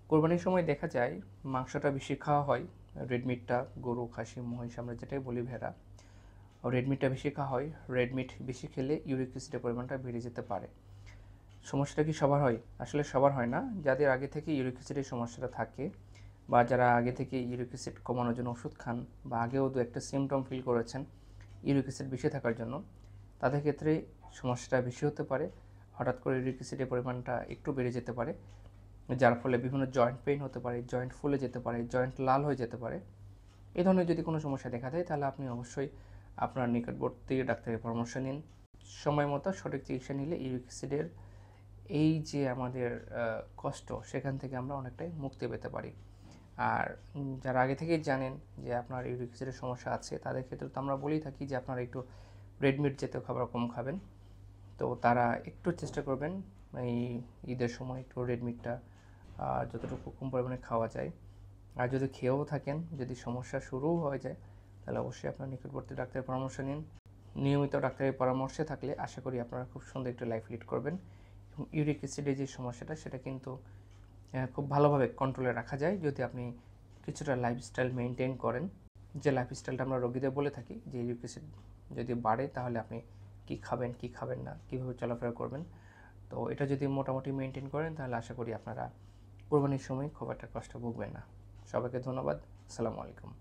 কোরবানির সময় দেখা যায় মাংসটা বেশি খাওয়া হয়। রেড মিটটা গরু, খাসি, মহিষ আমরা যেটাই বলি ভেড়া। রেড মিটটা বেশি খাওয়া হয়। রেড মিট বেশি খেলে ইউরিক অ্যাসিডের পরিমাণটা বেড়ে যেতে পারে। সমস্যাটা কি সবার হয়? আসলে সবার হয় না। যাদের আগে থেকে ইউরিক অ্যাসিডের সমস্যাটা থাকে বা যারা আগে থেকে ইউরিক অ্যাসিড কমানোর জন্য ওষুধ খান বা আগেও দু একটা সিমটম ফিল করেছেন ইউরিক অ্যাসিড বেশি থাকার জন্য, তাদের ক্ষেত্রে সমস্যাটা বেশি হতে পারে। হঠাৎ করে ইউরিক অ্যাসিডের পরিমাণটা একটু বেড়ে যেতে পারে, যার ফলে বিভিন্ন জয়েন্ট পেইন হতে পারে, জয়েন্ট ফুলে যেতে পারে, জয়েন্ট লাল হয়ে যেতে পারে। এই ধরনের যদি কোনো সমস্যা দেখা দেয় তাহলে আপনি অবশ্যই আপনার নিকটবর্তী ডাক্তারের পরামর্শ নিন। সময় মতো সঠিক চিকিৎসা নিলে ইউরিক অ্যাসিডের এই যে আমাদের কষ্ট, সেখান থেকে আমরা অনেকটাই মুক্তি পেতে পারি। আর যারা আগে থেকেই জানেন যে আপনার ইউরিক অ্যাসিডের সমস্যা আছে, তাদের ক্ষেত্রে তো আমরা বলেই থাকি যে আপনারা একটু রেড মিট জাতীয় খাবার কম খাবেন। তো তারা একটু চেষ্টা করবেন এই ঈদের সময় একটু রেড মিটটা যতটুকু কম পরিমাণে খাওয়া যায়। আর যদি খেয়েও থাকেন, যদি সমস্যা শুরুও হয়ে যায়, তাহলে অবশ্যই আপনার নিকটবর্তী ডাক্তারের পরামর্শ নিন। নিয়মিত ডাক্তারের পরামর্শে থাকলে আশা করি আপনারা খুব সুন্দর একটা লাইফ লিড করবেন। এবং ইউরিক অ্যাসিডের যে সমস্যাটা সেটা কিন্তু খুব ভালোভাবে কন্ট্রোলে রাখা যায় যদি আপনি কিছুটা লাইফস্টাইল মেনটেন করেন। যে লাইফস্টাইলটা আমরা রোগীদের বলে থাকি যে ইউরিক অ্যাসিড যদি বাড়ে তাহলে আপনি কী খাবেন, কী খাবেন না, কীভাবে চলাফেরা করবেন। তো এটা যদি মোটামুটি মেনটেন করেন তাহলে আশা করি আপনারা কোরবানির সময় খুব একটা কষ্ট ভুগবেন না। সবাইকে ধন্যবাদ। আসসালামু আলাইকুম।